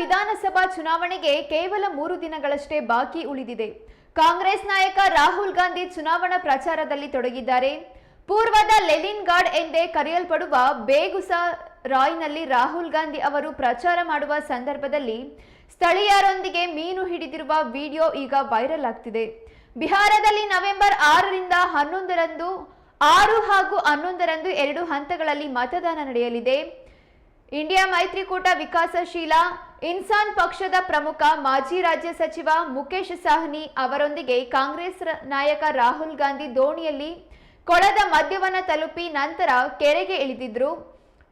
ವಿಧಾನಸಭಾ ಚುನಾವಣೆಗೆ ಕೇವಲ 3 ದಿನಗಳಷ್ಟೇ ಬಾಕಿ ಉಳಿದಿದೆ. ಕಾಂಗ್ರೆಸ್ ನಾಯಕ ರಾಹುಲ್ ಗಾಂಧಿ ಚುನಾವಣಾ ಪ್ರಚಾರದಲ್ಲಿ ತೊಡಗಿದ್ದಾರೆ. ಪೂರ್ವದ ಲೆನಿನ್ಗ್ರಾಡ್ ಎಂದೇ ಕರೆಯಲ್ಪಡುವ ಬೇಗುಸರಾಯ್ನಲ್ಲಿ ರಾಹುಲ್ ಗಾಂಧಿ ಅವರು ಪ್ರಚಾರ ಮಾಡುವ ಸಂದರ್ಭದಲ್ಲಿ ಸ್ಥಳೀಯರೊಂದಿಗೆ ಮೀನು ಹಿಡಿದಿರುವ ವಿಡಿಯೋ ಈಗ ವೈರಲ್ ಆಗ್ತಿದೆ. ಬಿಹಾರದಲ್ಲಿ ನವೆಂಬರ್ 6ರಿಂದ 11ರಂದು 6 ಹಾಗೂ 11ರಂದು 2 ಹಂತಗಳಲ್ಲಿ ಮತದಾನ ನಡೆಯಲಿದೆ. ಇಂಡಿಯಾ ಮೈತ್ರಿಕೂಟ ವಿಕಾಸಶೀಲ ಇನ್ಸಾನ್ ಪಕ್ಷದ ಪ್ರಮುಖ ಮಾಜಿ ರಾಜ್ಯ ಸಚಿವ ಮುಕೇಶ್ ಸಾಹ್ನಿ ಅವರೊಂದಿಗೆ ಕಾಂಗ್ರೆಸ್ ನಾಯಕ ರಾಹುಲ್ ಗಾಂಧಿ ದೋಣಿಯಲ್ಲಿ ಕೊಳದ ಮಧ್ಯವನ್ನ ತಲುಪಿ ನಂತರ ಕೆರೆಗೆ ಇಳಿದಿದ್ರು.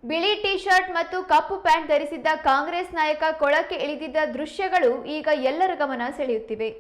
ಬಿಳಿ ಟಿ ಶರ್ಟ್ ಮತ್ತು ಕಪ್ಪು ಪ್ಯಾಂಟ್ ಧರಿಸಿದ್ದ ಕಾಂಗ್ರೆಸ್ ನಾಯಕ ಕೊಳಕ್ಕೆ ಇಳಿದಿದ್ದ ದೃಶ್ಯಗಳು ಈಗ ಎಲ್ಲರ ಗಮನ ಸೆಳೆಯುತ್ತಿವೆ.